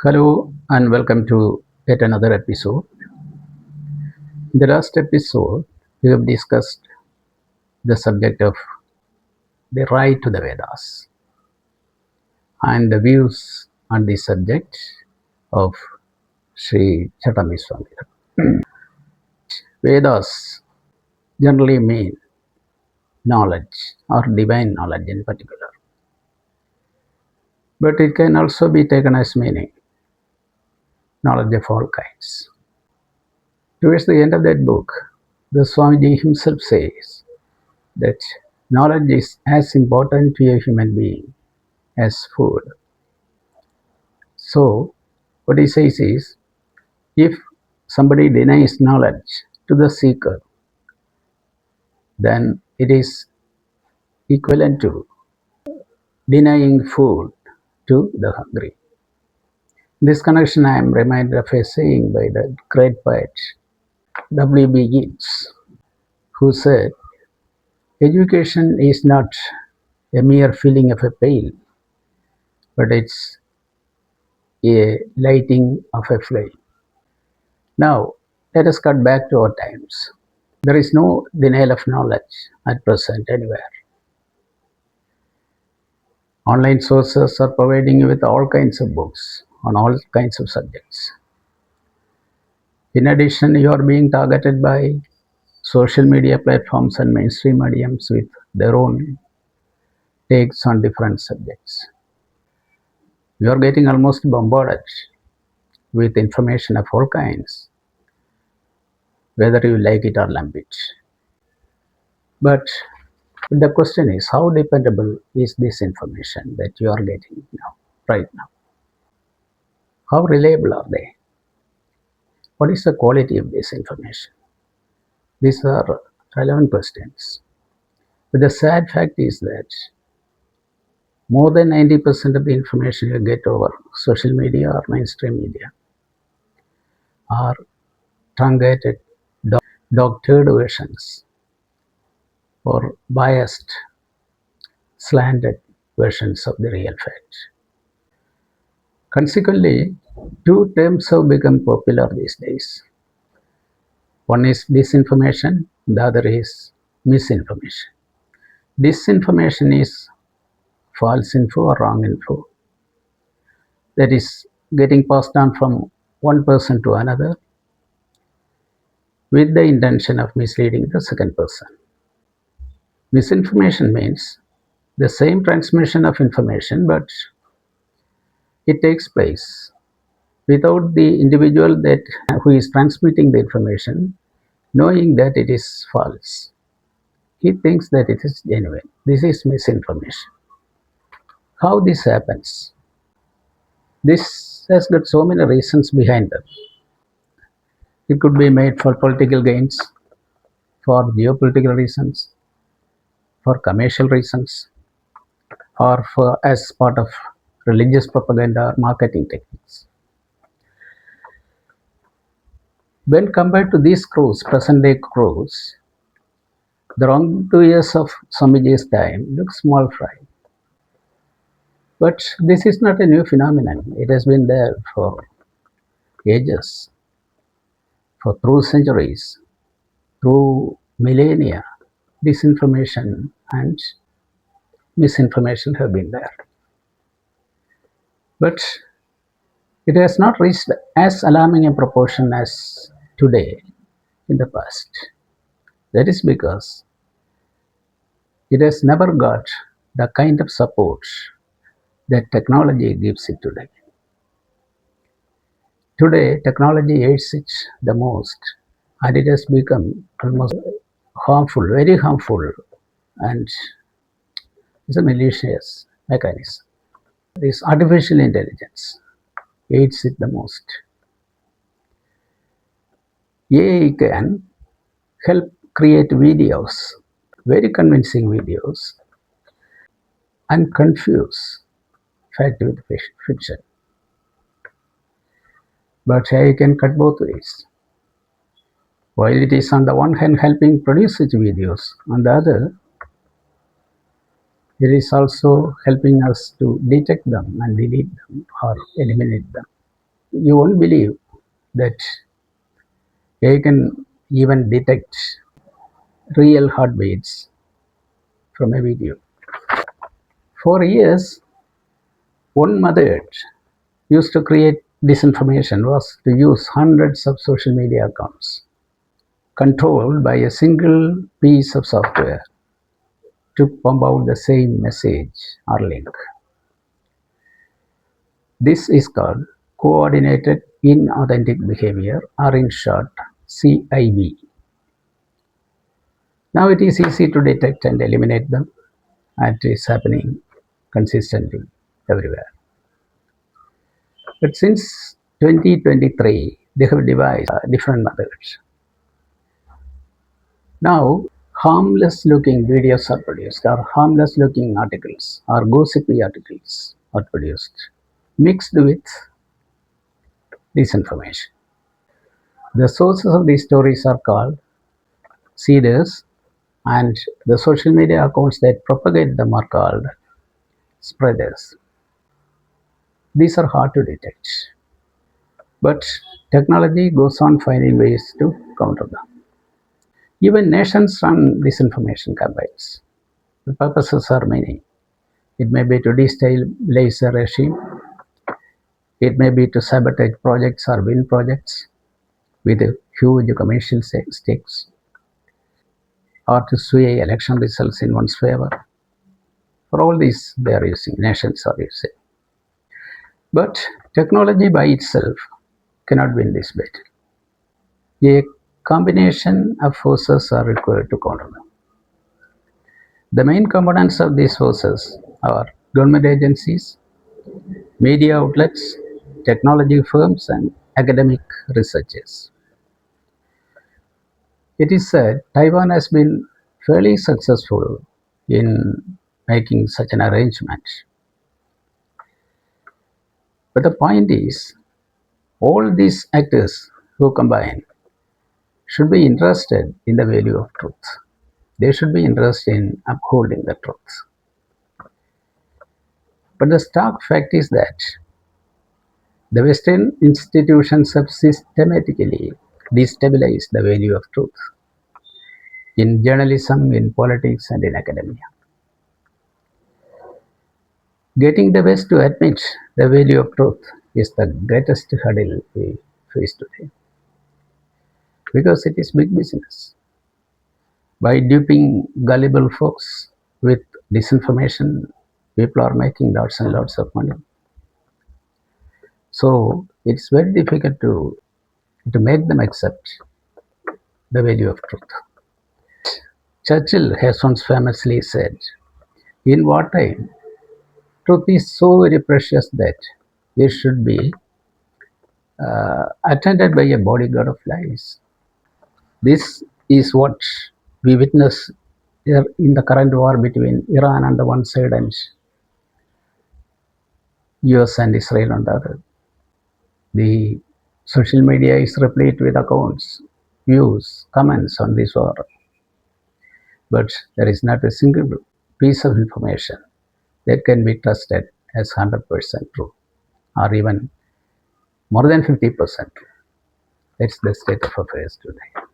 Hello and welcome to yet another episode. In the last episode, we have discussed the subject of the right to the Vedas and the views on the subject of Sri Chatami Swami. Vedas generally mean knowledge or divine knowledge in particular, but it can also be taken as meaning knowledge of all kinds. Towards the end of that book, the Swamiji himself says that knowledge is as important to a human being as food. So, what he says is if somebody denies knowledge to the seeker, then it is equivalent to denying food to the hungry. In this connection, I am reminded of a saying by the great poet W.B. Yeats, who said, education is not a mere filling of a pail, but it's a lighting of a flame. Now, let us cut back to our times. There is no denial of knowledge at present anywhere. Online sources are providing you with all kinds of books on all kinds of subjects. In addition, you are being targeted by social media platforms and mainstream mediums with their own takes on different subjects. You are getting almost bombarded with information of all kinds, whether you like it or lump it. But the question is, how dependable is this information that you are getting now, right now? How reliable are they? What is the quality of this information? These are relevant questions. But the sad fact is that more than 90% of the information you get over social media or mainstream media are truncated, doctored versions or biased, slanted versions of the real fact. Consequently, two terms have become popular these days. One is disinformation, the other is misinformation. Disinformation is false info or wrong info that is getting passed on from one person to another with the intention of misleading the second person. Misinformation means the same transmission of information, but it takes place without the individual that who is transmitting the information knowing that it is false. He thinks that it is genuine. This is misinformation. How this happens? This has got so many reasons behind it. It could be made for political gains, for geopolitical reasons, for commercial reasons, or for as part of religious propaganda or marketing techniques. When compared to these crews, present day crews, the wrong 2 years of Swamiji's time looks small fry. But this is not a new phenomenon. It has been there for ages, for through centuries, through millennia. Disinformation and misinformation have been there. But it has not reached as alarming a proportion as today in the past. That is because it has never got the kind of support that technology gives it today. Today, technology aids it the most, and it has become almost harmful, very harmful, and it's a malicious mechanism. This artificial intelligence aids it the most. AI can help create videos, very convincing videos, and confuse fact with fiction. But AI can cut both ways. While it is on the one hand helping produce such videos, on the other, it is also helping us to detect them and delete them or eliminate them. You won't believe that AI can even detect real heartbeats from a video. For years, one method used to create disinformation was to use hundreds of social media accounts controlled by a single piece of software to pump out the same message or link. This is called coordinated inauthentic behavior, or in short, CIB. Now it is easy to detect and eliminate them, and it is happening consistently everywhere. But since 2023, they have devised different methods. Now, harmless looking videos are produced, or harmless looking articles, or gossipy articles are produced, mixed with disinformation. The sources of these stories are called seeders, and the social media accounts that propagate them are called spreaders. These are hard to detect, but technology goes on finding ways to counter them. Even nations run disinformation campaigns. The purposes are many. It may be to destabilize a regime, it may be to sabotage projects or win projects with huge commercial stakes, or to sway election results in one's favor. For all these, they are using, nations are using. But technology by itself cannot win this battle. A combination of forces are required to counter them. The main components of these forces are government agencies, media outlets, technology firms, and academic researchers. It is said Taiwan has been fairly successful in making such an arrangement. But the point is, all these actors who combine should be interested in the value of truth. They should be interested in upholding the truth. But the stark fact is that the Western institutions have systematically destabilized the value of truth in journalism, in politics, and in academia. Getting the West to admit the value of truth is the greatest hurdle we face today, because it is big business. By duping gullible folks with disinformation, people are making lots and lots of money. So it's very difficult to make them accept the value of truth. Churchill has once famously said, in wartime, truth is so very precious that it should be attended by a bodyguard of lies. This is what we witness here in the current war between Iran on the one side and US and Israel on the other. The social media is replete with accounts, views, comments on this war. But there is not a single piece of information that can be trusted as 100% true, or even more than 50% true. That's the state of affairs today.